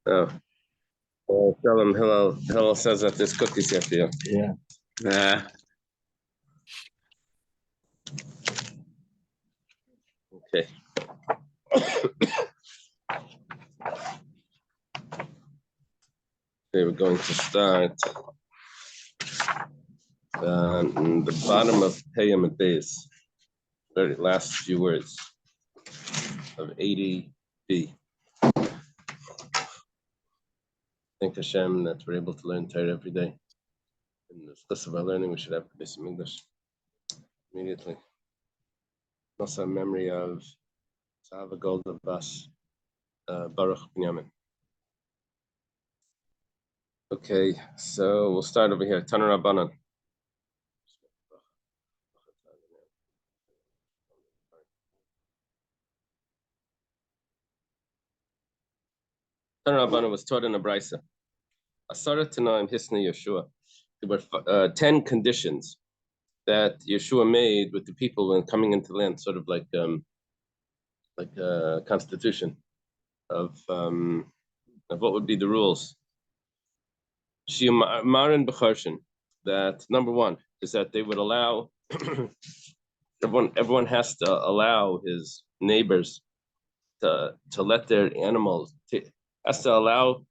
Oh, well, tell him Hillel says that there's cookies here for you. Yeah. Okay. Okay, we're going to start on the bottom of Peyam at base, very last few words of 80b. Thank Hashem that we're able to learn Torah every day. In the course of our learning, we should have some English immediately. Also, a memory of Sahava Golda Bas Baruch Binyamin. Okay, so we'll start over here. Tana Rabbanan. Tana Rabbanan was taught in a brisa. Asara Tanaim Hisna Yeshua. There were 10 conditions that Yeshua made with the people when coming into land, sort of like a constitution of what would be the rules. Marin B'charshin, that number one is that they would allow everyone has to allow his neighbors to let their animals has to allow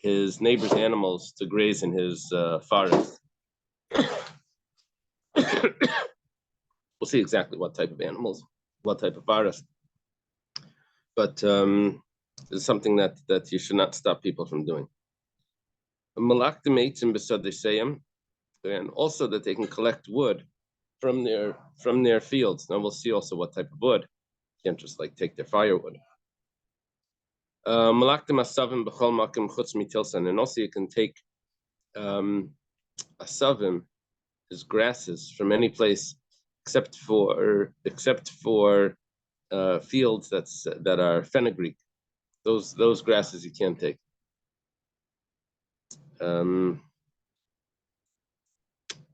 his neighbors' animals to graze in his forest. We'll see exactly what type of animals, what type of forest, but it's something that you should not stop people from doing. And also that they can collect wood from their fields. Now we'll see also what type of wood. You can't just like take their firewood. And also you can take asavim, his grasses, from any place except for fields that are fenugreek. Those grasses you can't take.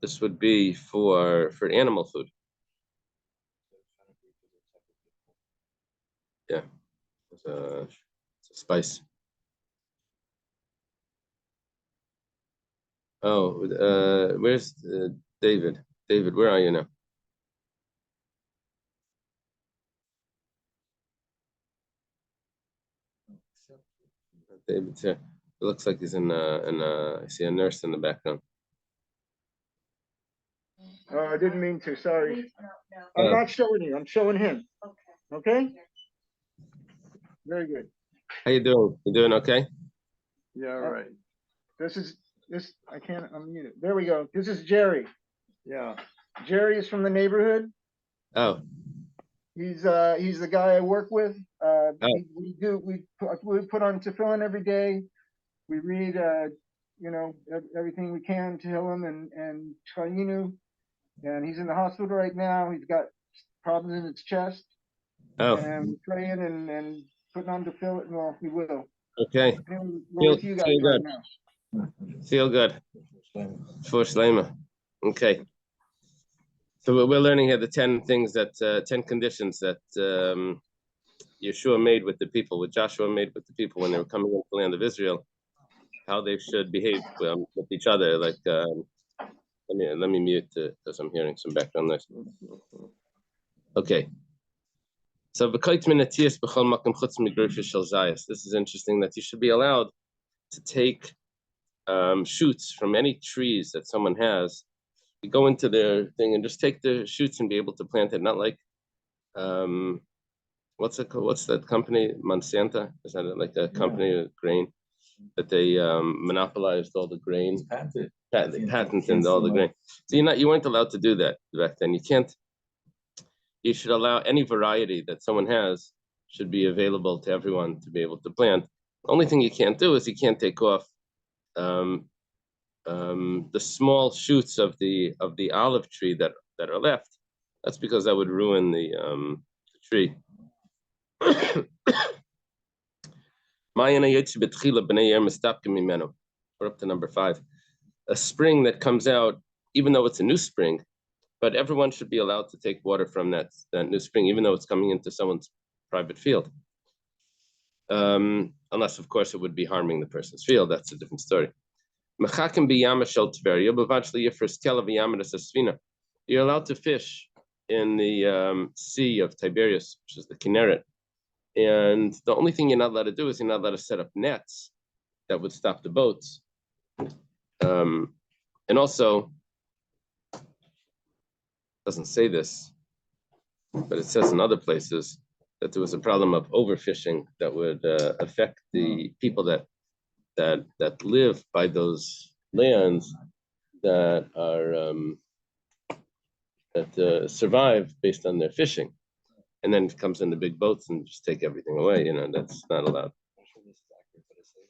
This would be for animal food. Yeah, it's a spice. Oh, where's David? David, where are you now? David's here. It looks like he's in I see a nurse in the background. Oh, I didn't mean to. Sorry. I'm not showing you. I'm showing him. Okay? Very good. How you doing? You doing okay? Yeah, all right. This I can't unmute it. There we go. This is Jerry. Yeah. Jerry is from the neighborhood. Oh. He's the guy I work with. We put on tefillin every day. We read everything we can to him and Shayinu. And he's in the hospital right now. He's got problems in his chest. Oh. And we're praying and putting on tefillin. Well, we will. Okay. We're with you guys right now. Feel good. For Shlema. Okay. So we're learning here the 10 things 10 conditions that Yeshua made with the people, what Joshua made with the people when they were coming into the land of Israel, how they should behave with each other. Like, let me mute because I'm hearing some background noise. Okay. So this is interesting that you should be allowed to take shoots from any trees that someone has. You go into their thing and just take the shoots and be able to plant it. Not like what's that company? Monsanto? Is that like a company of grain that they monopolized all the grain? They patented all the grain. So you weren't allowed to do that back then. You can't. You should allow any variety that someone has should be available to everyone to be able to plant. The only thing you can't do is you can't take off the small shoots of the olive tree that are left. That's because that would ruin the tree. We're up to number 5. A spring that comes out, even though it's a new spring, but everyone should be allowed to take water from that new spring, even though it's coming into someone's private field. unless of course it would be harming the person's field. That's a different story. You're allowed to fish in the Sea of Tiberias, which is the Kinneret. And the only thing you're not allowed to do is you're not allowed to set up nets that would stop the boats. And also, it doesn't say this, but it says in other places that there was a problem of overfishing that would affect the people that live by those lands that are survive based on their fishing, and then it comes in the big boats and just take everything away. That's not allowed.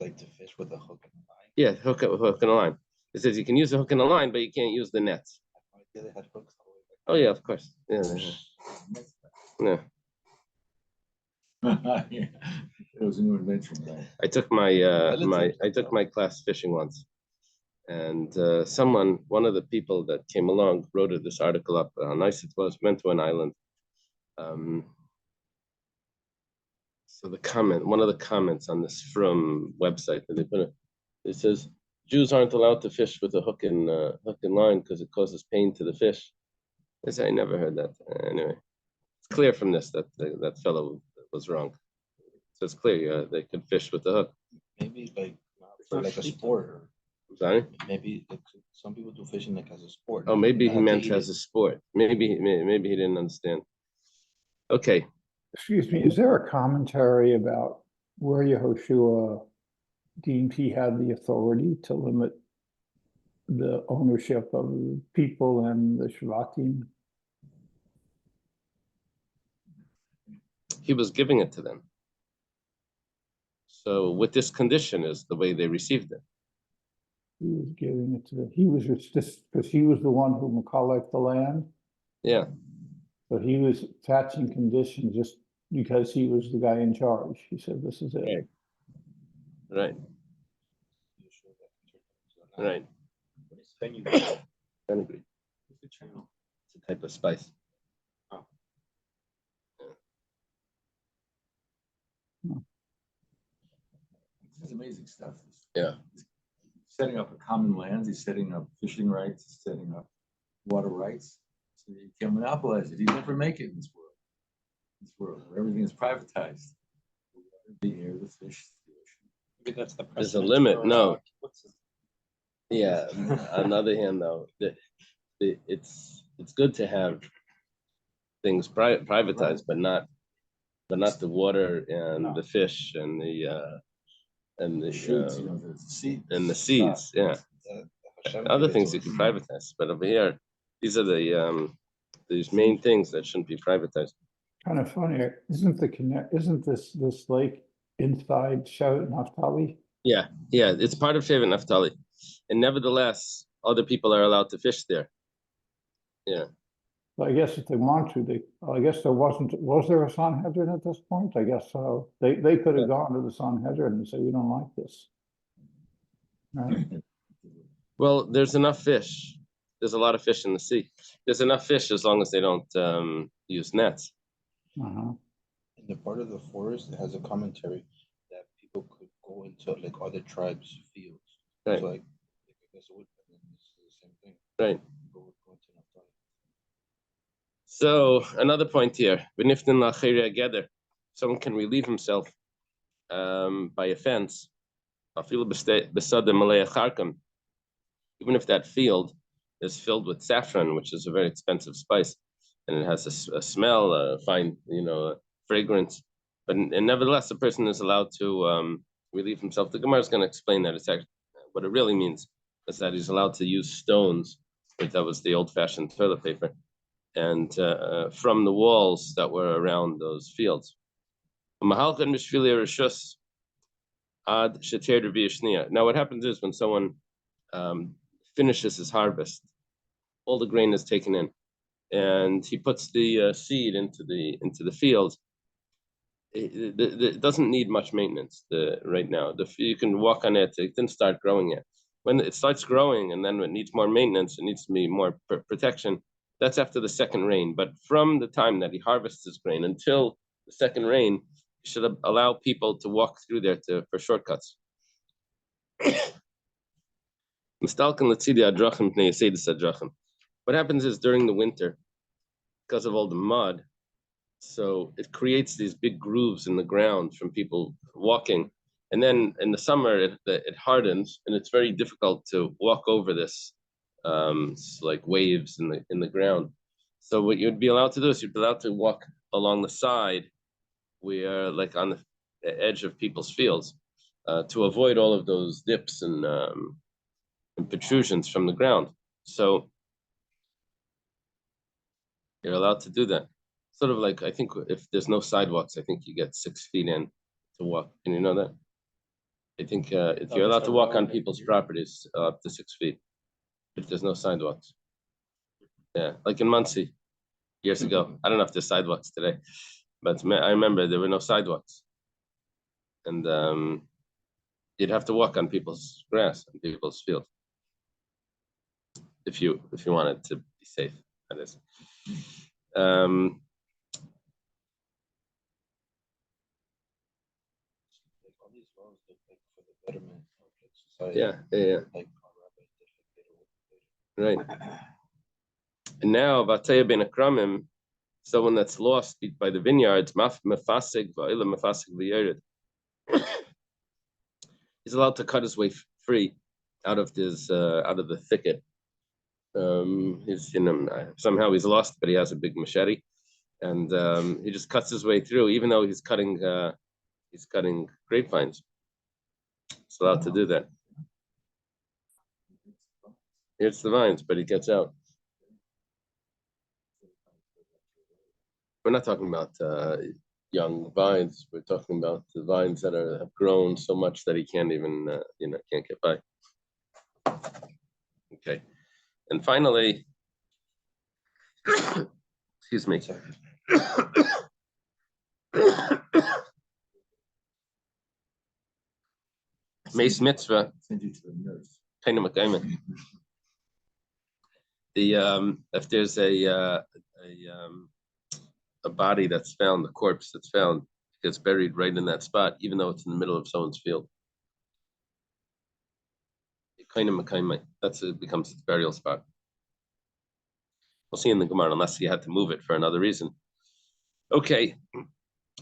Like to fish with a hook and a line. Yeah, hook and a line. It says you can use a hook and a line, but you can't use the nets. They had hooks. Oh yeah, of course. Yeah. Yeah. It was a new invention. Right? I took my my class fishing once, and one of the people that came along wrote this article up how nice it was. Went to an island. So one of the comments on this From website that they put it says Jews aren't allowed to fish with a hook and line because it causes pain to the fish. I never heard that. Anyway, it's clear from this that that fellow was wrong. So it's clear they could fish with the hook. Maybe for a sport. Sorry? Maybe some people do fishing as a sport. Oh, maybe he meant as a sport. Maybe he didn't understand. Okay. Excuse me, is there a commentary about where Yehoshua deemed he had the authority to limit the ownership of people and the Shvatim? He was giving it to them. So with this condition is the way they received it. He was giving it to them. He was just because he was the one who collected the land. Yeah. So he was attaching conditions just because he was the guy in charge. He said, "This is it." Right. Right. Fenugreek. Fenugreek. It's a type of spice. Oh. Yeah. This is amazing stuff. Yeah. He's setting up a common lands. He's setting up fishing rights. He's setting up water rights. So you can't monopolize it. You never make it in this world. Where everything is privatized. The air, the fish, the ocean. Maybe that's the There's a limit. No. Yeah. On the other hand, though, it's good to have things privatized, but not the water and the fish and the shoots, the seeds. And the seeds. Yeah. Other things you can privatize, but over here, these are these main things that shouldn't be privatized. Kind of funny, isn't this lake inside Shevet Naphtali? Yeah, it's part of Shevet Naphtali, and nevertheless, other people are allowed to fish there. Yeah. Well, I guess if they want to, I guess was there a Sanhedrin at this point? I guess so. They could have gone to the Sanhedrin and say, "We don't like this." Right? Well, there's enough fish. There's a lot of fish in the sea. There's enough fish as long as they don't use nets. In the part of the forest, it has a commentary that people could go into other tribes' fields. Right. So I guess it would be the same thing. Right. So another point here, someone can relieve himself by a fence, even if that field is filled with saffron, which is a very expensive spice, and it has a smell, a fine, fragrance. And nevertheless, the person is allowed to relieve himself. The Gemara is going to explain that. It's actually what it really means is that he's allowed to use stones, but that was the old-fashioned toilet paper, and from the walls that were around those fields. Now, what happens is when someone finishes his harvest, all the grain is taken in, and he puts the seed into the field. It doesn't need much maintenance right now. You can walk on it. It didn't start growing yet. When it starts growing and then it needs more maintenance, it needs to be more protection. That's after the second rain. But from the time that he harvests his grain until the second rain, he should allow people to walk through there for shortcuts. What happens is during the winter, because of all the mud, so it creates these big grooves in the ground from people walking. And then in the summer, it hardens, and it's very difficult to walk over this, like waves in the ground. So what you'd be allowed to do is you'd be allowed to walk along the side, where like on the edge of people's fields, to avoid all of those dips and protrusions from the ground. So you're allowed to do that. Sort of like, I think if there's no sidewalks, I think you get 6 feet in to walk. Can you know that? I think if you're allowed to walk on people's properties up to 6 feet, if there's no sidewalks. Yeah, like in Muncie years ago. I don't know if there's sidewalks today, but I remember there were no sidewalks. And you'd have to walk on people's grass, on people's field. If you wanted to be safe, that is. Yeah. Right. And now, Vataya ben Akramim, someone that's lost by the vineyards, he's allowed to cut his way free out of the thicket. Somehow he's lost, but he has a big machete, and he just cuts his way through, even though he's cutting grapevines. He's allowed to do that. It's the vines, but he gets out. We're not talking about young vines. We're talking about the vines that have grown so much that he can't even, can't get by. Okay. And finally, excuse me. Mace mitzvah. Send you to the nurse. If there's a body that's found, the corpse that's found, gets buried right in that spot, even though it's in the middle of someone's field. It becomes its burial spot. We'll see in the Gemara, unless you had to move it for another reason. Okay,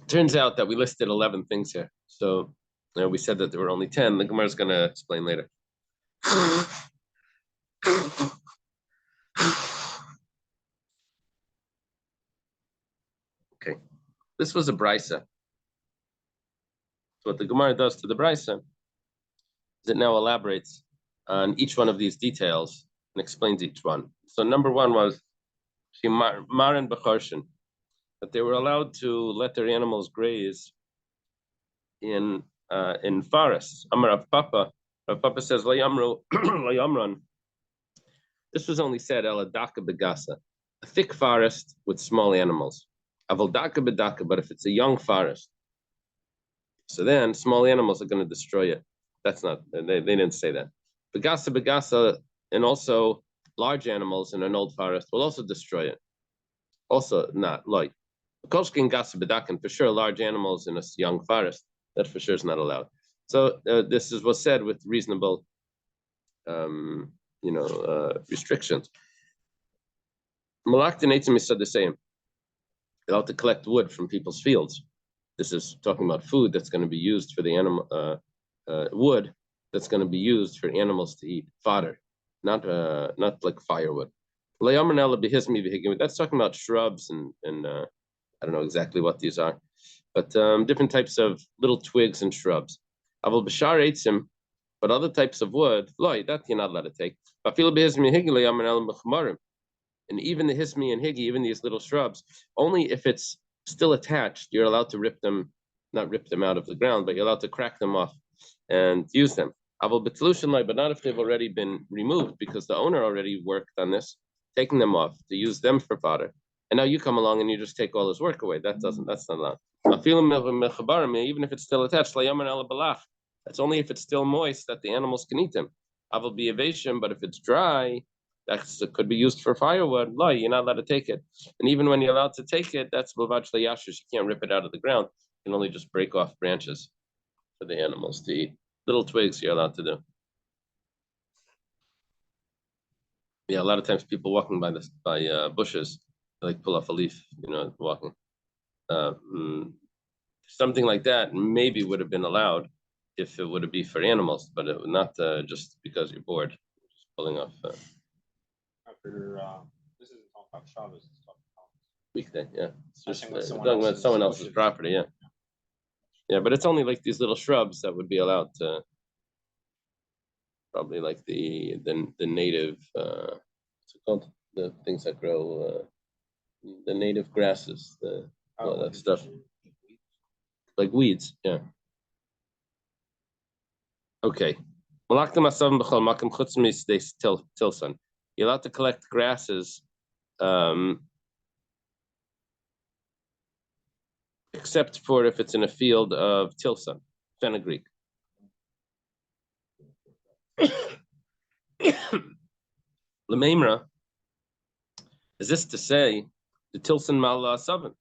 turns out that we listed 11 things here. So we said that there were only 10. The Gemara is going to explain later. Okay, this was a brisa. So what the Gemara does to the brisa is it now elaborates on each one of these details and explains each one. So number one was Marin Becharshin, that they were allowed to let their animals graze in forests. Amar Rav Papa says Layamran. This was only said Eladaka Begasa, a thick forest with small animals. Avaldaka Bedaka, but if it's a young forest, so then small animals are going to destroy it. That's not, they didn't say that. Begasa, and also large animals in an old forest will also destroy it. Also not like Kolshkin Gasa Bedakan, for sure large animals in a young forest, that for sure is not allowed. So this was said with reasonable restrictions. Malaktin Eitzim is the same. Allowed to collect wood from people's fields. This is talking about food that's going to be used for the animal, wood that's going to be used for animals to eat, fodder, not like firewood. That's talking about shrubs and I don't know exactly what these are, but different types of little twigs and shrubs. But other types of wood, that you're not allowed to take. And even the hismi and higi, even these little shrubs, only if it's still attached, you're allowed to not rip them out of the ground, but you're allowed to crack them off and use them. But not if they've already been removed, because the owner already worked on this, taking them off to use them for fodder. And now you come along and you just take all his work away. That's not allowed. Even if it's still attached, that's only if it's still moist that the animals can eat them. But if it's dry, that could be used for firewood. You're not allowed to take it. And even when you're allowed to take it, that's Bavach Layashish. You can't rip it out of the ground. can only just break off branches for the animals to eat. Little twigs you're allowed to do. Yeah, a lot of times people walking by bushes, they like pull off a leaf, walking. Something like that maybe would have been allowed if it would be for animals, but it would not just because you're bored, just pulling off. This isn't talking about Shabbos, it's talking about Weekday, yeah. It's just Messing with talking about someone else's bushes. property, yeah. Yeah, but it's only like these little shrubs that would be allowed to. Probably like the native, what's it called? The things that grow, the native grasses, all that stuff. Like weeds, yeah. Okay. Tilson. You're allowed to collect grasses, except for if it's in a field of tilson, fenugreek. Lememra, is this to say the tilson mal seven,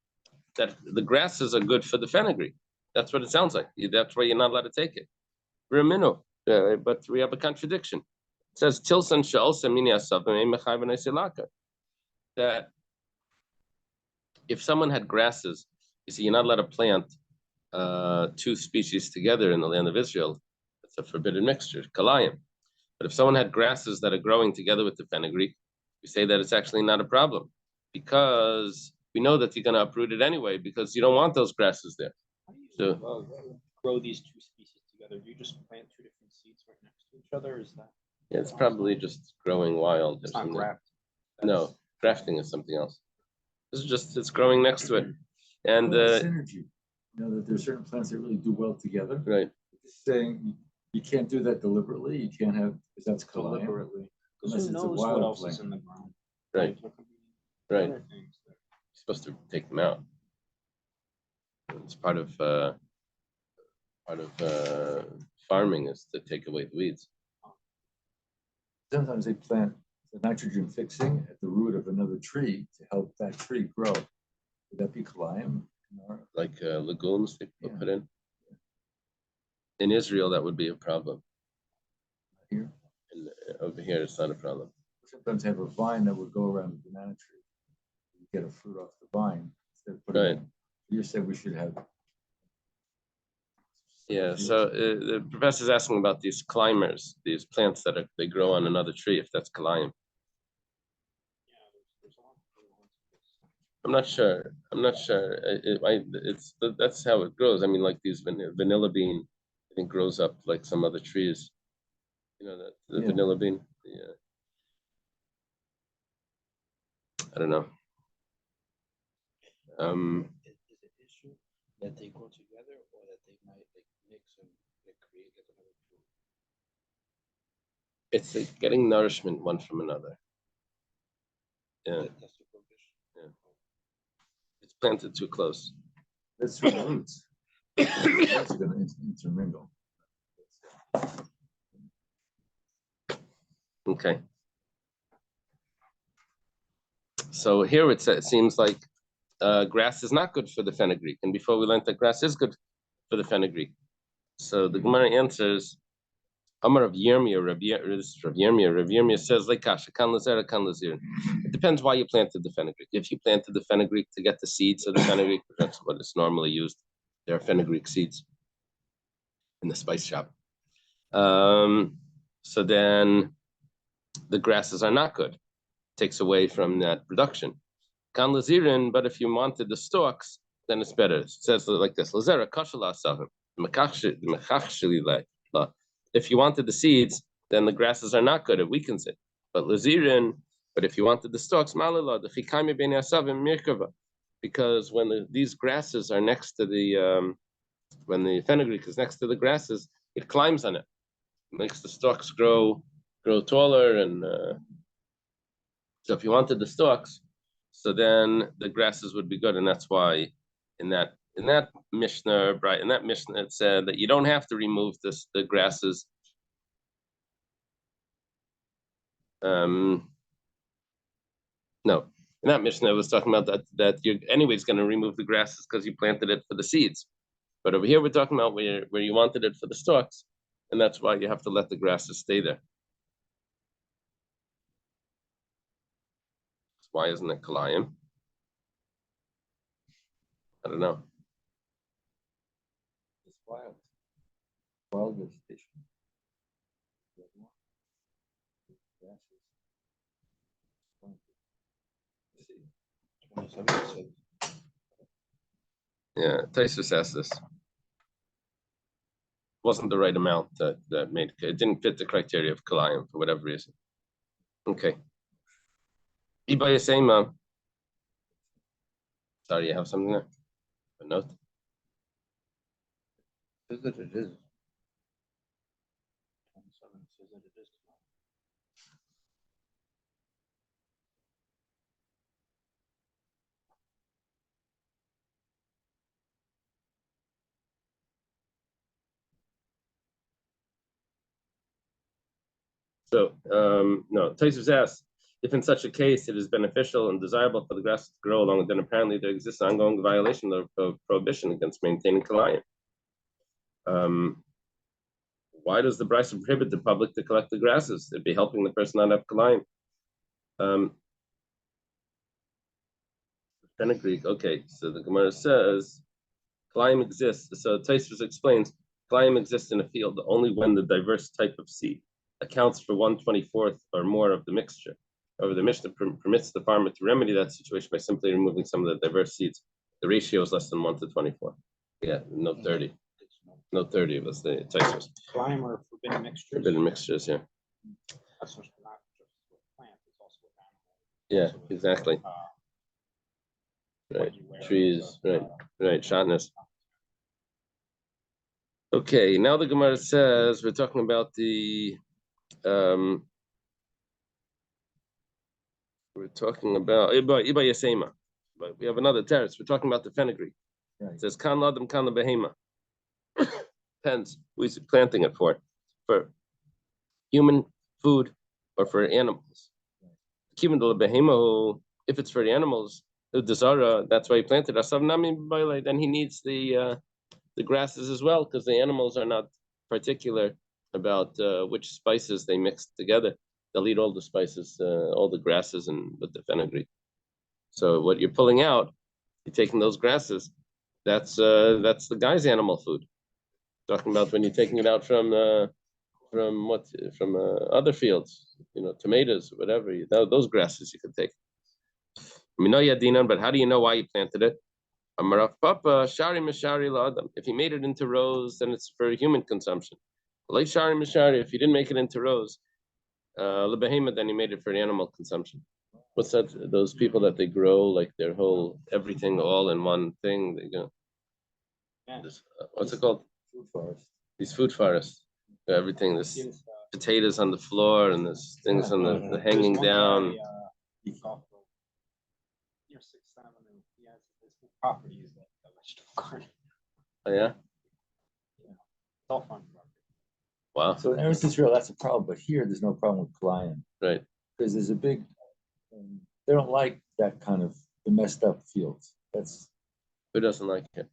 that the grasses are good for the fenugreek? That's what it sounds like. That's why you're not allowed to take it. But we have a contradiction. It says tilson she'alsa mini asavim that if someone had grasses, you see, you're not allowed to plant two species together in the land of Israel. It's a forbidden mixture, kalayim. But if someone had grasses that are growing together with the fenugreek, we say that it's actually not a problem because we know that you're going to uproot it anyway because you don't want those grasses there. How do you grow these two species together? Do you just plant two different seeds right next to each other? Is that? Yeah, it's probably just growing wild. It's not graft. No, grafting is something else. This is just, it's growing next to it. And synergy. That there's certain plants that really do well together. Right. Saying you can't do that deliberately. You can't have, because that's Deliberately. Unless Who it's a knows wild what else plant. is in the ground? Right. Right. Other things that- You're supposed to take them out. It's part of farming is to take away the weeds. Sometimes they plant the nitrogen fixing at the root of another tree to help that tree grow. Would that be kalayim? Like legumes they Yeah. put in. In Israel, that would be a problem. Here, And over here, it's not a problem. sometimes have a vine that would go around the banana tree. You get a fruit off the vine. Instead of putting Right. You said we should have. Yeah. So the professor's asking about these climbers, these plants that they grow on another tree. If that's kalayim. I'm not sure. That's how it grows. I mean, like these vanilla bean, I think grows up like some other trees. The vanilla bean. Yeah. I don't know. Is it an issue that they grow together or that they might mix and create another fruit? It's like getting nourishment one from another. Yeah. That's the prohibition. Yeah. It's planted too close. That's roots. That's going to intermingle. Okay. So here it seems like grass is not good for the fenugreek. And before we learned that grass is good for the fenugreek. So the Gemara answers, Amar of Yirmiyah, Rav Yirmiyah says, it depends why you planted the fenugreek. If you planted the fenugreek to get the seeds of the fenugreek, that's what it's normally used. There are fenugreek seeds in the spice shop. So then the grasses are not good. Takes away from that production. Kan lazirin, but if you wanted the stalks, then it's better. It says like this: Lazera kashala asavim. If you wanted the seeds, then the grasses are not good. It weakens it. But lazirin, but if you wanted the stalks, malala the chikami b'nei asavim mirkava, because when these grasses are next to the when the fenugreek is next to the grasses, it climbs on it. It makes the stalks grow taller and. So if you wanted the stalks, so then the grasses would be good, and that's why in that Mishnah, right? In that Mishnah, it said that you don't have to remove the grasses. No, in that Mishnah, it was talking about that you're anyways going to remove the grasses because you planted it for the seeds. But over here, we're talking about where you wanted it for the stalks, and that's why you have to let the grasses stay there. Why isn't it kalayim? I don't know. It's wild. Wild vegetation. Yeah, Taisus asked this. Wasn't the right amount that made it didn't fit the criteria of kalayim for whatever reason. Okay. Ibaya Seima. Sorry, you have something there? A note? Says that it is. 27 says that it is. So, no, Taisus asks, if in such a case it is beneficial and desirable for the grass to grow along, then apparently there exists an ongoing violation of prohibition against maintaining kalayim. Why does the Brisa prohibit the public to collect the grasses? It'd be helping the person not have kalayim. Fenugreek, okay, so the Gemara says, kalayim exists. So Taisus explains, kalayim exists in a field only when the diverse type of seed accounts for 1/24 or more of the mixture. However, the Mishnah permits the farmer to remedy that situation by simply removing some of the diverse seeds. The ratio is less than 1/24. Yeah, no 30. No 30 was the Taisus. Kalayim or forbidden mixtures. Forbidden mixtures, yeah. That's not just with plants, it's also with animals. Yeah, Also with, exactly. what Right, you wear, trees, right, shatnez. Okay, now the Gemara says we're talking about the we're talking about Iba Yasema, but we have another terrace. We're talking about the fenugreek. Right. It says kan ladam kan behema. Depends who's planting it for human food or for animals. Even the behema, if it's for the animals, the desara, that's why he planted it. Then he needs the grasses as well, because the animals are not particular about which spices they mix together. They'll eat all the spices, all the grasses, and with the fenugreek. So what you're pulling out, you're taking those grasses. That's the guy's animal food. Talking about when you're taking it out from other fields, tomatoes, whatever. Those grasses you can take. But how do you know why you planted it? If he made it into rows, then it's for human consumption. If he didn't make it into rows, then he made it for animal consumption. What's that? Those people that they grow like their whole everything all in one thing. They go. Yeah. What's it called? Food forest. These food forests. Everything. This potatoes on the floor and there's things on the hanging down. Near 6th Avenue, he has his property is like a vegetable garden. Oh yeah. Yeah, it's all fun. Wow. So in Eretz Israel, that's a problem, but here there's no problem with kalayim. Right. Because there's a big, they don't like that kind of the messed up fields. That's Who doesn't like it?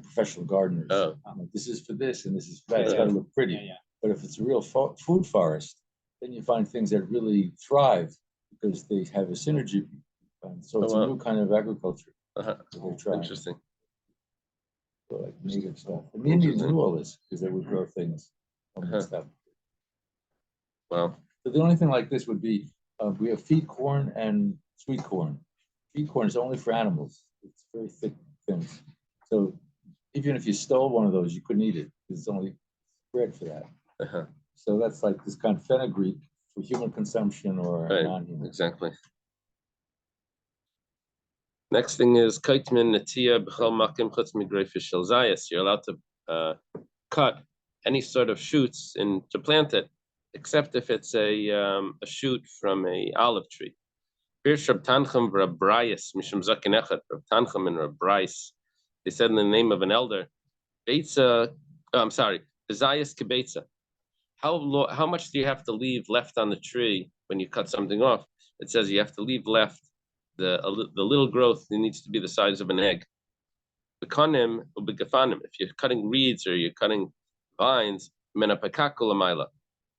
professional gardeners. Oh. This is for this and this is for that. It's got to look pretty. Yeah. But if it's a real food forest, then you find things that really thrive because they have a synergy. And so it's a new kind of agriculture. They try. Interesting. So like native stuff. And the Indians knew all this because they would grow things on stuff. Wow. So the only thing like this would be we have feed corn and sweet corn. Feed corn is only for animals. It's very thick things. So even if you stole one of those, you couldn't eat it because it's only bred for that. So that's like this kind of fenugreek for human consumption or non-human. Exactly. Next thing is kaitmin netia b'chol makim chutz migrei shel zayis. You're allowed to cut any sort of shoots to plant it, except if it's a shoot from a olive tree. Pirsh Rab Tanchem v'Rab Brayis mishum zaken echad. Rab Tanchem and Rab Brayis, they said in the name of an elder, Beitza. I'm sorry, zayis kebeitza. How much do you have to leave left on the tree when you cut something off? It says you have to leave left the little growth. It needs to be the size of an egg. Bekanim ubegafanim. If you're cutting reeds or you're cutting vines, menapakakulamaila.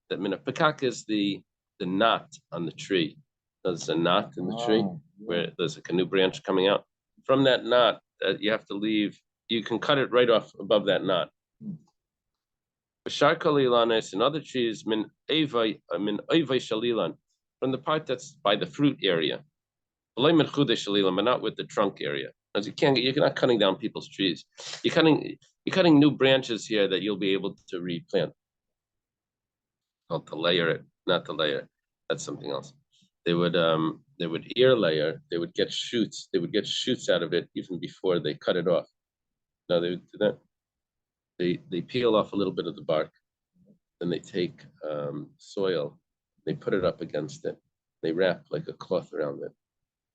That menapakak is the knot on the tree. There's a knot in the tree where there's a canoe branch coming out. From that knot, you have to leave. You can cut it right off above that knot. B'sharkalilanes and other trees min evay shalilan, from the part that's by the fruit area. But not with the trunk area. As you're not cutting down people's trees. You're cutting new branches here that you'll be able to replant. Not to layer it, not to layer. That's something else. They would ear layer. They would get shoots. They would get shoots out of it even before they cut it off. No, they would do that. They peel off a little bit of the bark, then they take soil, they put it up against it, they wrap like a cloth around it,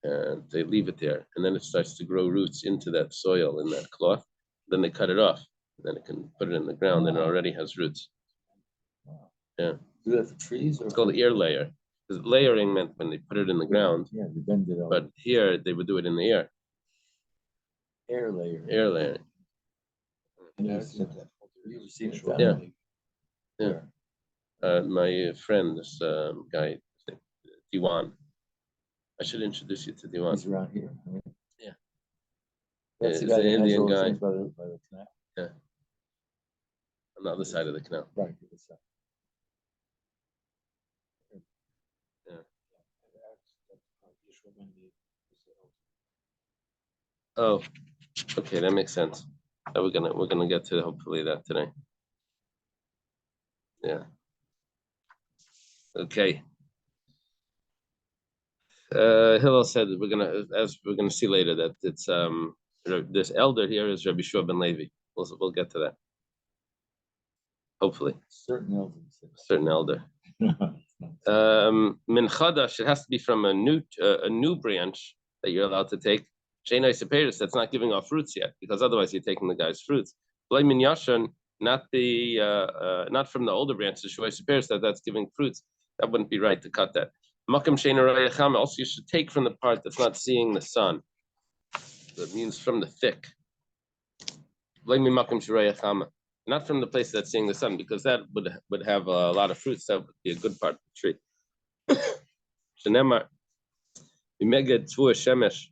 and they leave it there, and then it starts to grow roots into that soil in that cloth. Then they cut it off, then it can put it in the ground, and it already has roots. Yeah. Do that for trees? It's called ear layer. Because layering meant when they put it in the ground. Yeah, they bend it over. But here they would do it in the air. Air layer. Air layer. You ever seen it? Yeah. Yeah. My friend, this guy, Diwan. I should introduce you to Diwan. He's around here. Yeah. That's He's the guy an that has Indian all those guy. things by the canal. Yeah. On the other side of the canal. Right. It's, Oh, okay, that makes sense. We're gonna get to hopefully that today. Yeah. Okay. Hillel said that we're gonna see later that it's this elder here is Rabbi Shua ben Levi. We'll get to that. Hopefully. certain elders. Certain elder. Min chadash, it has to be from a new branch that you're allowed to take. Sheinai seperis, that's not giving off fruits yet, because otherwise you're taking the guy's fruits. Min yashan, not from the older branches. Sheinai seperis, that's giving fruits. That wouldn't be right to cut that. Makam sheinai rayacham, also you should take from the part that's not seeing the sun. That means from the thick. Min makam shirayacham. Not from the place that's seeing the sun, because that would have a lot of fruits. That would be a good part of the tree. Shenemar, Imeged Tzvur Shemesh,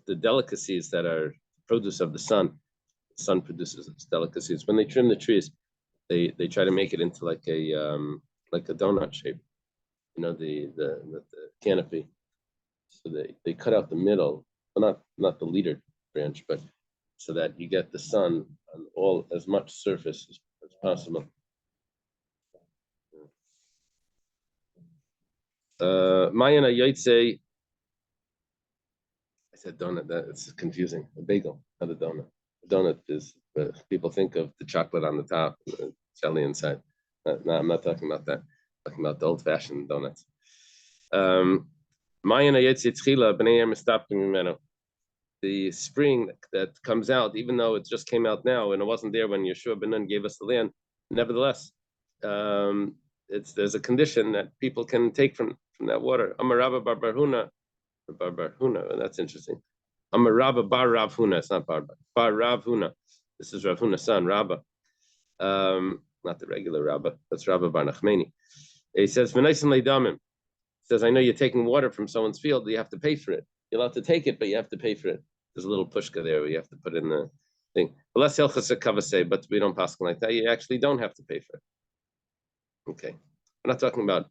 the delicacies that are produce of the sun. The sun produces its delicacies. When they trim the trees, they try to make it into like a donut shape. You know, the canopy. So they cut out the middle, well, not the leader branch, but so that you get the sun on as much surface as possible. Mayana Yaitse, I said donut, it's confusing. A bagel, not a donut. A donut is, people think of the chocolate on the top, the jelly inside. No, I'm not talking about that. I'm talking about the old-fashioned donuts. Mayana Yaitse Tchila, B'nei Mistaptim Mimeno. The spring that comes out, even though it just came out now and it wasn't there when Yeshua ben Nun gave us the land, nevertheless, there's a condition that people can take from that water. Amarabba bar Bar Huna, that's interesting. Amarabba bar Rav Huna, it's not bar Rav Huna. This is Rav Huna's son, Rabba. Not the regular Rabba, that's Rabba bar Nachmani. He says, V'naisim leidamim. He says, I know you're taking water from someone's field, you have to pay for it. You're allowed to take it, but you have to pay for it. There's a little pushka there where you have to put in the thing. But we don't pass like that. You actually don't have to pay for it. Okay. We're not talking about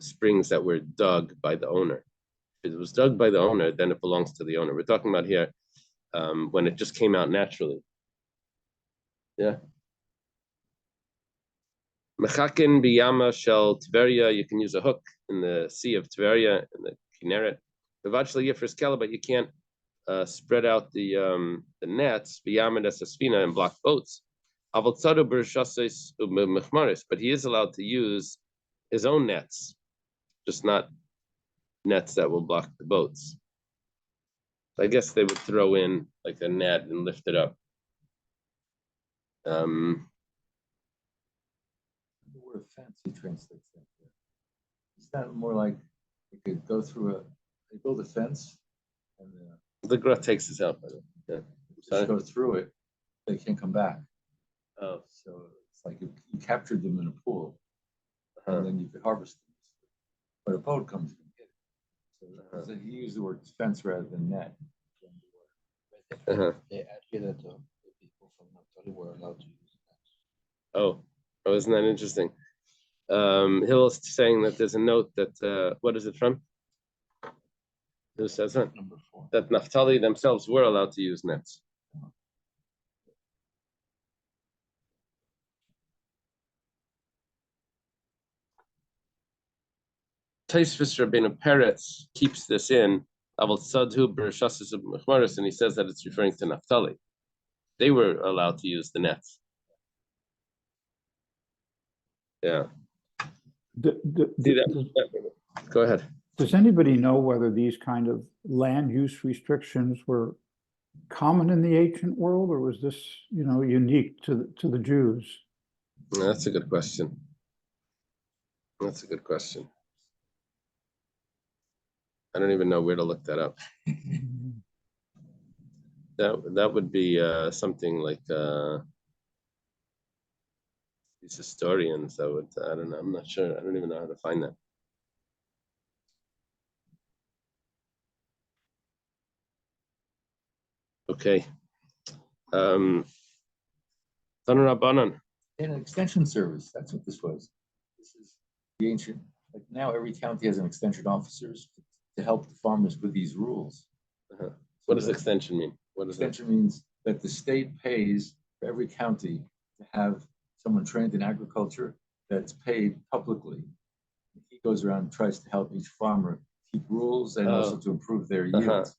springs that were dug by the owner. If it was dug by the owner, then it belongs to the owner. We're talking about here when it just came out naturally. Yeah. Mechakin biyama shel Tveria, you can use a hook in the Sea of Tveria, in the Kinneret. But you can't spread out the nets biyama desasfina and block boats. But he is allowed to use his own nets, just not nets that will block the boats. I guess they would throw in like a net and lift it up. The word fence, he translates that. It's not more like you could go through they build a fence, and the Gra takes this out. Yeah. just go through it, they can't come back. Oh, So it's like you captured them in a pool, uh-huh. and then you could harvest them. But a boat comes and get it. So he used the word fence rather than net. Uh-huh. They actually that the people from Naphtali were allowed to use that. Oh, isn't that interesting? Hill's saying that there's a note that what is it from? Who says that? Number 4. That Naphtali themselves were allowed to use nets. Taisvis Rabbeinu Peretz keeps this in Aval Tzadhu Bereshasas of Mechmaris, and he says that it's referring to Naphtali. They were allowed to use the nets. Yeah. See that? Go ahead. Does anybody know whether these kind of land use restrictions were common in the ancient world, or was this, unique to the Jews? That's a good question. That's a good question. I don't even know where to look that up. That would be something like these historians that would, I don't know, I'm not sure. I don't even know how to find that. Okay. Taner Rabbanan. And an extension service, that's what this was. This is the ancient, like now every county has an extension officers to help the farmers with these rules. Uh-huh. What does extension mean? What does extension means that the state pays for every county to have someone trained in agriculture that's paid publicly. He goes around and tries to help each farmer keep rules and also to improve their yields.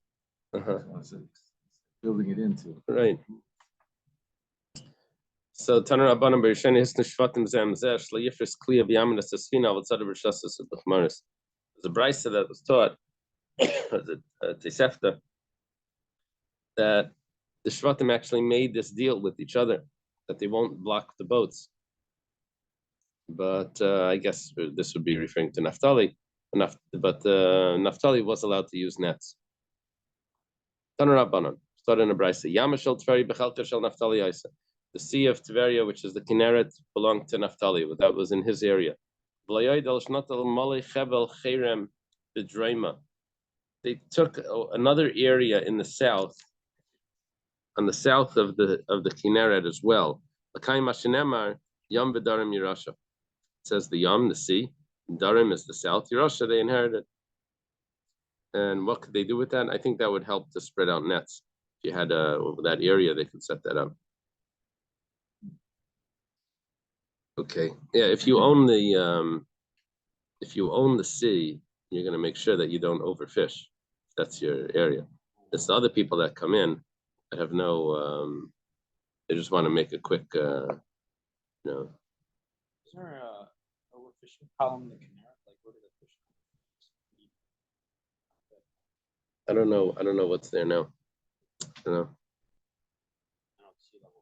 So building it into. Right. So Taner Rabbanan Berishen is Nishvatim Zem Zeh Shlayifris Kliya B'Yamin Asasfina Avtzad Bereshasas B'Chmaris. There's a brisa that was taught Tosefta that the Shvatim actually made this deal with each other that they won't block the boats. But I guess this would be referring to Naphtali. But Naphtali was allowed to use nets. Taner Rabbanan started in a brisa. Yamashal Tveri Bechalka Shel Naphtali Isa. The Sea of Tveria, which is the Kinneret, belonged to Naphtali. That was in his area. They took another area in the south, on the south of the Kinneret as well. Yam v'Darim Yerusha. It says the Yam, the sea, Darim is the south. Yerusha they inherited. And what could they do with that? I think that would help to spread out nets. If you had that area, they could set that up. Okay. Yeah, if you own the sea, you're going to make sure that you don't overfish. That's your area. It's the other people that come in that have no. They just want to make a quick. Is there a overfishing problem in the canal? Like where do the fish I don't know. I don't know what's there now. I don't know. I don't see level.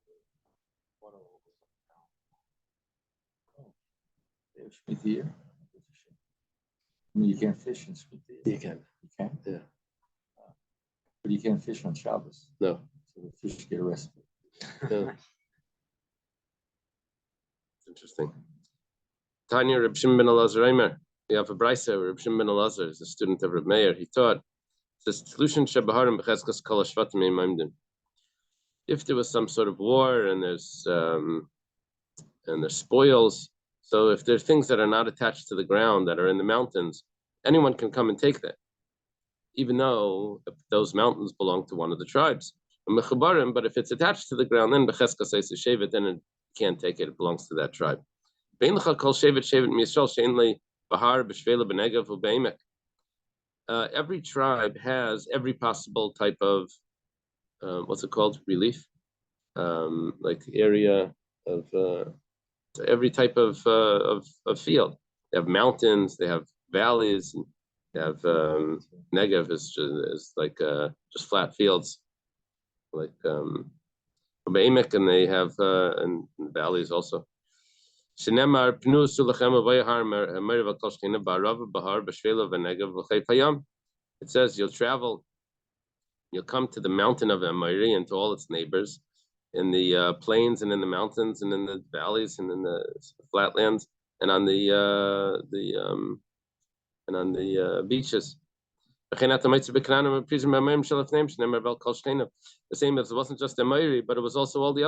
Water level goes up and down. Schmidt here. I mean, you can't fish in Schmidt. You can. You can? Yeah. But you can't fish on Shabbos. No. So the fish get arrested. Yeah. Interesting. Tanya Reb Shimon ben Elazar Eimer. We have a brisa. Reb Shimon ben Elazar is a student of Reb Meir. He taught. Says if there was some sort of war and there's spoils, so if there's things that are not attached to the ground that are in the mountains, anyone can come and take that, even though those mountains belong to one of the tribes. But if it's attached to the ground, then then it can't take it. It belongs to that tribe. Every tribe has every possible type of what's it called? Relief, like area of every type of field. They have mountains, they have valleys, and they have Negev is like just flat fields, like Beimek, and they have and valleys also. It says you'll travel you'll come to the mountain of Amori and to all its neighbors, in the plains and in the mountains and in the valleys and in the flatlands and on the beaches. The same as it wasn't just Amori, but it was also all the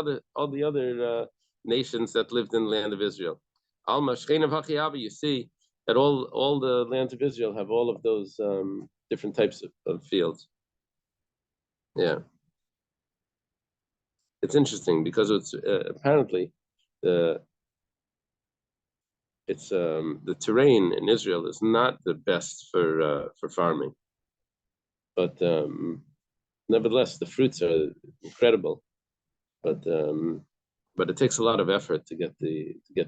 other nations that lived in the land of Israel. Alma Shchein of Hachiyavi, you see that all the lands of Israel have all of those different types of fields. Yeah, it's interesting because it's apparently the terrain in Israel is not the best for farming, but nevertheless the fruits are incredible. But it takes a lot of effort to get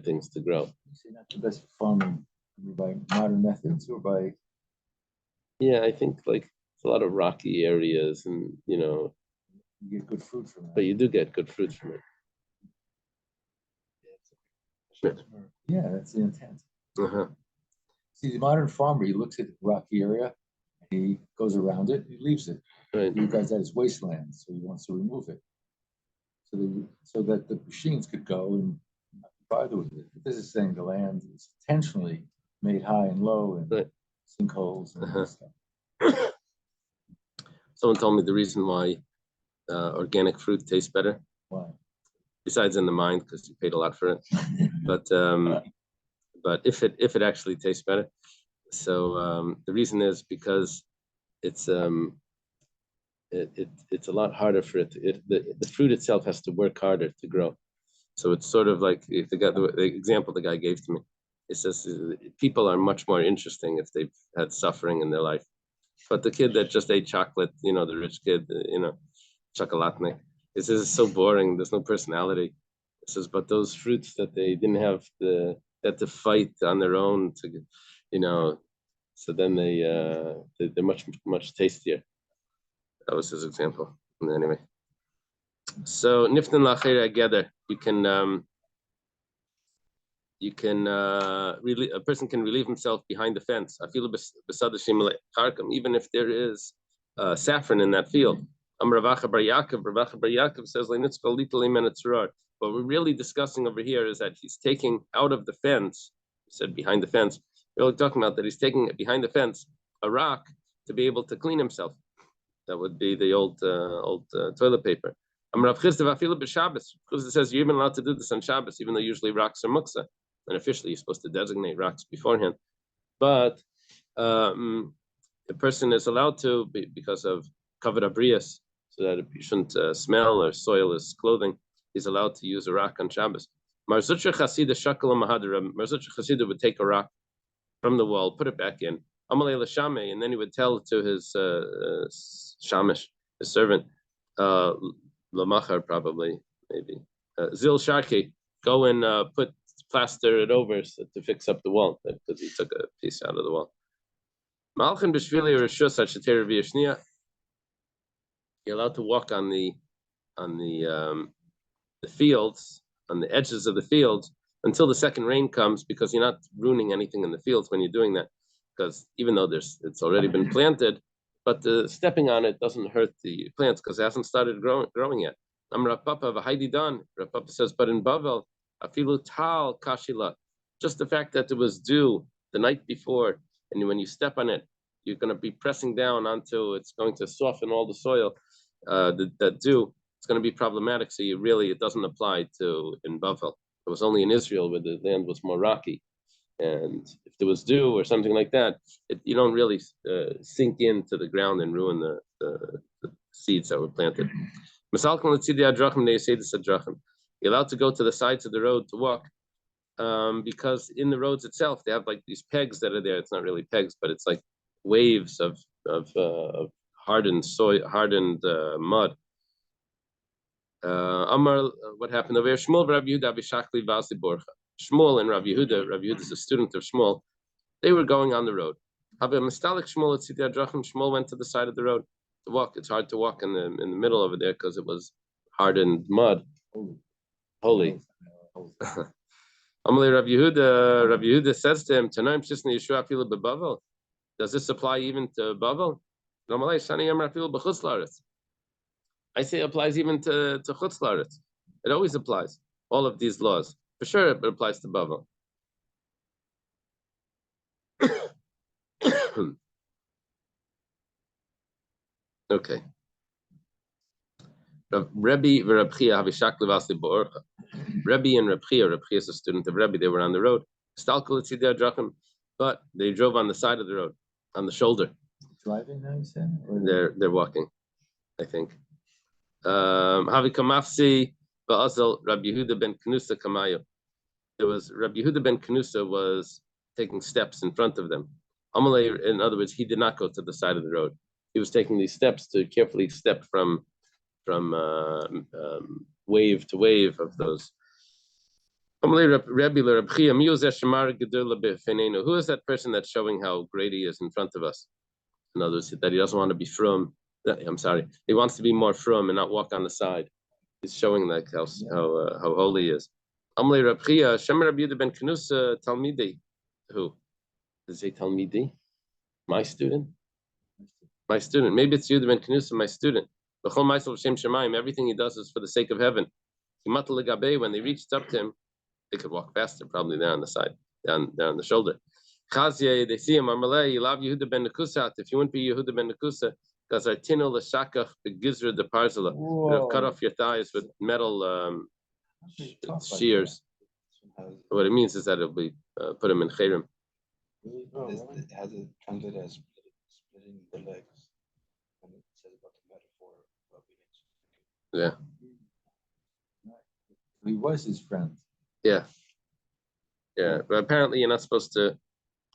things to grow. You say not the best for farming by modern methods or by? Yeah, I think like it's a lot of rocky areas, and you get good fruit from it. But you do get good fruit from it. Yeah, that's the intent. Uh-huh. See, the modern farmer, he looks at the rocky area, he goes around it, he leaves it. Right. He regards that as wasteland, so he wants to remove it. So that the machines could go and not bother with it. But this is saying the land is intentionally made high and low and right. sinkholes and Uh-huh. stuff. Someone told me the reason why organic fruit tastes better. Why? Besides in the mind, because you paid a lot for it, but if it actually tastes better, so the reason is because it's a lot harder for it. The fruit itself has to work harder to grow. So it's sort of like if the example the guy gave to me. It says people are much more interesting if they've had suffering in their life. But the kid that just ate chocolate, the rich kid, chocolatnik, it says it's so boring. There's no personality. It says, but those fruits that they didn't have had to fight on their own to, so then they're much tastier. That was his example. Anyway, so niftan lachera together. A person can relieve himself behind the fence. I feel even if there is saffron in that field. Ravacha Bar Yaakov says, what we're really discussing over here is that he's taking out of the fence, he said behind the fence, we're really talking about that he's taking behind the fence a rock to be able to clean himself. That would be the old toilet paper. Rav Chisda says you're even allowed to do this on Shabbos, even though usually rocks are muksa. And officially you're supposed to designate rocks beforehand. But the person is allowed to, because of kavod abrius, so that you shouldn't smell or soil his clothing, he's allowed to use a rock on Shabbos. Marzutra Chasida Shakala Mahadra, Marzutra Chasida would take a rock from the wall, put it back in, Amalei Lashame, and then he would tell to his shamish, his servant, Lamachar probably, maybe, Zil Sharki, go and plaster it over to fix up the wall, because he took a piece out of the wall. Malchin Bishvili Rishus Hashater V'Yashnia. You're allowed to walk on the fields, on the edges of the fields, until the second rain comes, because you're not ruining anything in the fields when you're doing that. Because even though it's already been planted, but stepping on it doesn't hurt the plants because it hasn't started growing yet. Rapapa says, but in Bavel, afilu tal kashila, just the fact that it was dew the night before, and when you step on it, you're going to be pressing down onto it's going to soften all the soil. That dew, it's going to be problematic. So it doesn't apply to in Bavel. It was only in Israel where the land was more rocky. And if there was dew or something like that, you don't really sink into the ground and ruin the seeds that were planted. You're allowed to go to the sides of the road to walk, because in the roads itself they have like these pegs that are there. It's not really pegs, but it's like waves of hardened soil, hardened mud. Amar, what happened over here? Shmuel Rav Yehuda Abishakli Vazi Borcha. Shmuel and Rav Yehuda is a student of Shmuel. They were going on the road. Shmuel went to the side of the road to walk. It's hard to walk in the middle over there because it was hardened mud. Holy. Amalei Rav Yehuda says to him, does this apply even to Bavel? I say it applies even to Chutz La'aretz. It always applies. All of these laws. For sure, it applies to Bavel. Okay. Rebbe and Reb Chia is a student of Rebbe. They were on the road. But they drove on the side of the road, on the shoulder. Driving now, you said? Or They're walking, I think. Havi Kamafsi Ba'azal Rabbi Yehuda ben Knusa Kamayo. There was Rabbi Yehuda ben Knusa was taking steps in front of them. Amalei, in other words, he did not go to the side of the road. He was taking these steps to carefully step from wave to wave of those. Who is that person that's showing how great he is in front of us? In other words, that he doesn't want to be from. I'm sorry, he wants to be more from and not walk on the side. He's showing like how holy he is. Amalei Reb Chia, Shem Rabbi Yehuda ben Knusa Talmidi. Who? Does it say Talmidi? My student. My student. Maybe it's Yehuda ben Knusa, my student. Everything he does is for the sake of heaven. When they reached up to him, they could walk faster, probably there on the side, down on the shoulder. They see him. You love Yehuda ben Nekusat. If you wouldn't be Yehuda ben Nekusa, because Artino l'shakach begizra de parzela, would have cut off your thighs with metal shears. What it means is that it'll be put him in chayrim. It has it translated as splitting the legs, and it says about the metaphor of being. Yeah. He was his friend. Yeah. Yeah, but apparently you're not supposed to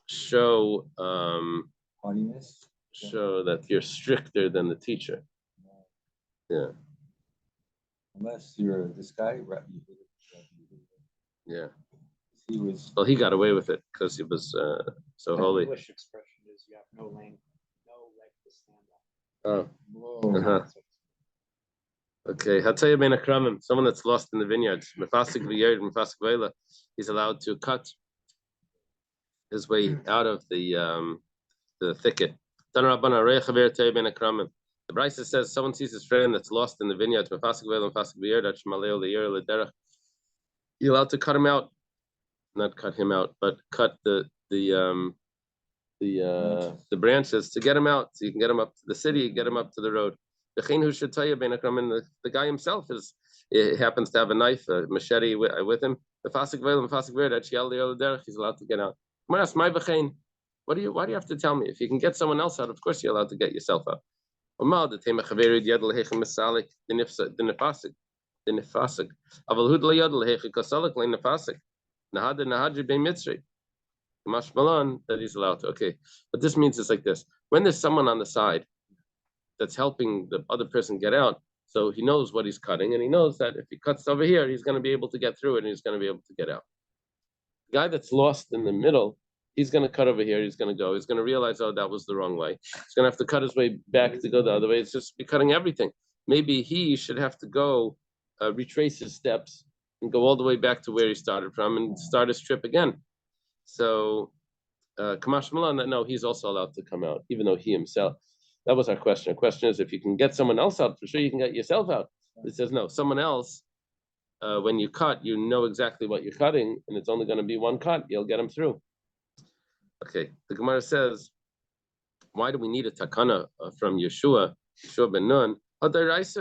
show Haughtiness. show that you're stricter than the teacher. Yeah. Unless you're this guy, Yeah. he was. Well, he got away with it because he was so holy. English expression is you have no leg to stand Oh. on. Uh-huh. Okay. Hataya ben Akramim, someone that's lost in the vineyards. Mefasik v'yerd, mefasik v'ela. He's allowed to cut his way out of the thicket. The Brisa says someone sees his friend that's lost in the vineyards. You're allowed to cut him out, not cut him out, but cut the branches to get him out, so you can get him up to the city, get him up to the road. The guy himself happens to have a knife, a machete with him. He's allowed to get out. Why do you have to tell me? If you can get someone else out, of course you're allowed to get yourself out. That he's allowed to. Okay, but this means it's like this: when there's someone on the side that's helping the other person get out, so he knows what he's cutting, and he knows that if he cuts over here, he's going to be able to get through it, and he's going to be able to get out. The guy that's lost in the middle, he's going to cut over here, he's going to go, he's going to realize, oh, that was the wrong way. He's going to have to cut his way back to go the other way. It's just be cutting everything. Maybe he should have to go retrace his steps and go all the way back to where he started from and start his trip again. So, Kamash Malan, no, he's also allowed to come out, even though he himself. That was our question. Our question is, if you can get someone else out, for sure you can get yourself out. It says no, someone else. When you cut, you know exactly what you're cutting, and it's only going to be one cut. You'll get them through. Okay, the Gemara says, why do we need a takana from Yeshua ben Nun? This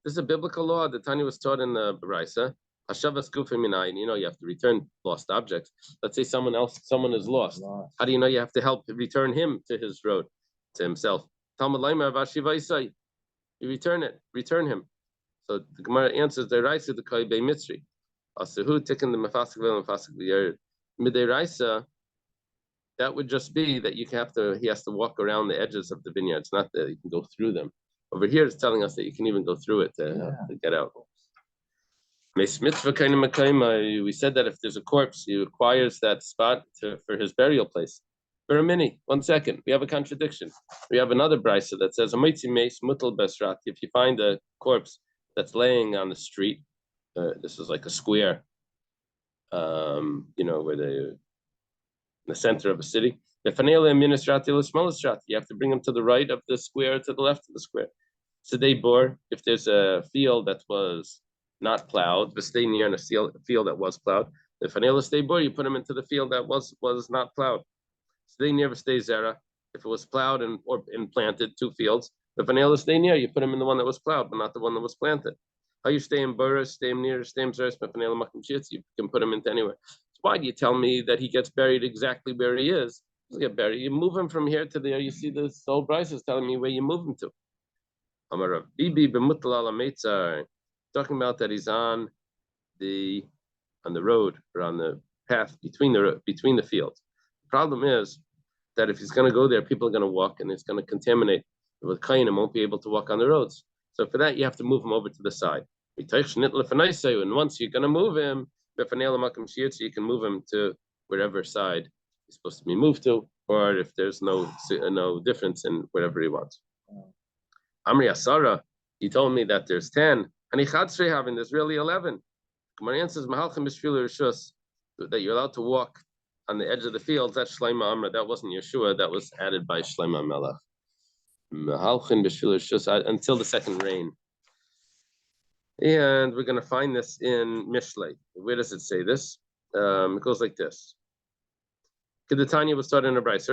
is a biblical law. The Tanya was taught in the Brisa. You know, you have to return lost objects. Let's say someone is lost. How do you know you have to help return him to his road, to himself? You return him. So the Gemara answers the Raisa the Koi Bei Mitzri. Asahu taken the Mefasik and Mefasik V'Yered. Midei Raisa, that would just be that he has to walk around the edges of the vineyards, not that you can go through them. Over here it's telling us that you can even go through it to get out. We said that if there's a corpse, he requires that spot for his burial place. For a minute, 1 second, we have a contradiction. We have another brisa that says, if you find a corpse that's laying on the street, this is like a square, where in the center of a city. You have to bring him to the right of the square, to the left of the square. Sedei bor, if there's a field that was not plowed, but stay near in a field that was plowed. If an stay bor, you put him into the field that was not plowed. Sedei near stay zera. If it was plowed and planted, 2 fields. If an stay near, you put him in the one that was plowed, but not the one that was planted. How you stay in bor, stay near, stay in zeres, but you can put him into anywhere. So why do you tell me that he gets buried exactly where he is? He'll get buried. You move him from here to there. You see the old Bryce is telling me where you move him to. Talking about that he's on the road or on the path between the fields. The problem is that if he's going to go there, people are going to walk and it's going to contaminate with kain and won't be able to walk on the roads. So for that, you have to move him over to the side. And once you're going to move him, you can move him to wherever side he's supposed to be moved to, or if there's no difference in whatever he wants. Amri Asara, he told me that there's 10, and there's really 11. Gemara says that you're allowed to walk on the edge of the field. That's Shleima Amra. That wasn't Yeshua. That was added by Shleima Melech. Until the second rain. And we're going to find this in Mishlei. Where does it say this? It goes like this. Kedetanya was started in a Bryce.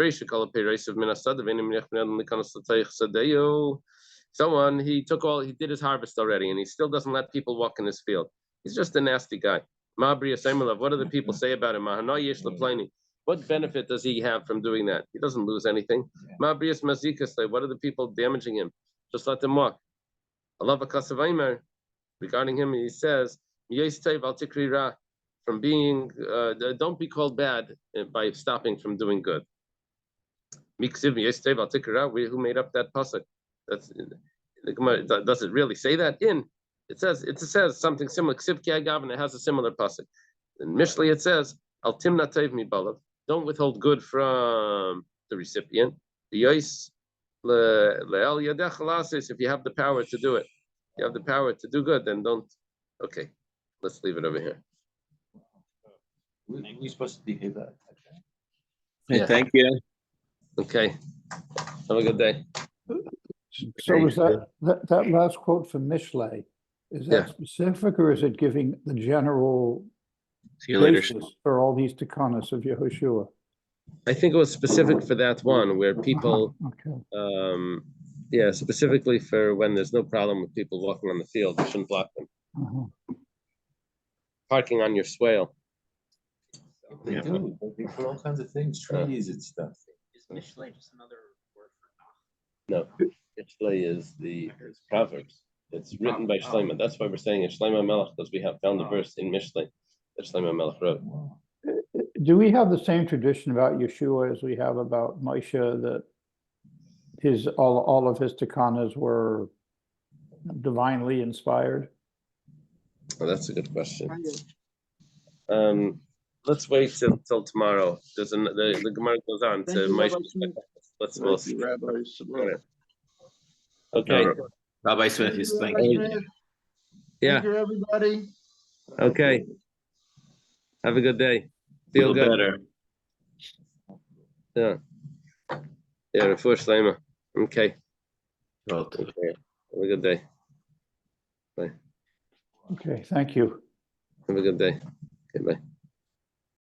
Someone, he did his harvest already, and he still doesn't let people walk in his field. He's just a nasty guy. What do the people say about him? What benefit does he have from doing that? He doesn't lose anything. What are the people damaging him? Just let them walk. Regarding him, he says, from being, don't be called bad by stopping from doing good. Who made up that pasuk? Does it really say that? It says something similar. And it has a similar pasuk. In Mishlei it says, "Al timna teiv mi balav." Don't withhold good from the recipient. If you have the power to do it, you have the power to do good, then don't. Okay, let's leave it over here. We're supposed to behave that. Yeah. Thank you. Okay. Have a good day. So was that last quote from Mishlei, is that specific, or is it giving the general See you later. basis for all these tikanas of Yehoshua? I think it was specific for that one where people, specifically for when there's no problem with people walking on the field, you shouldn't block them. Parking on your swale. They do. They put all kinds of things, trees and stuff. Is Mishlei just another word for No, Mishlei is Proverbs. It's written by Shlomo. That's why we're saying it's Shlomo Melech, because we have found the verse in Mishlei that Shlomo Melech wrote. Do we have the same tradition about Yeshua as we have about Moshe, that all of his tikanas were divinely inspired? Oh, that's a good question. Let's wait till tomorrow. The Gemara goes on to Moshe. Let's okay. Rabbi Smith, thank you. Thank you, everybody. Okay. Have a good day. Feel good. Better. Yeah. Refuah Shleima. Okay. Okay. Have a good day. Bye. Okay, thank you. Have a good day. Okay, bye.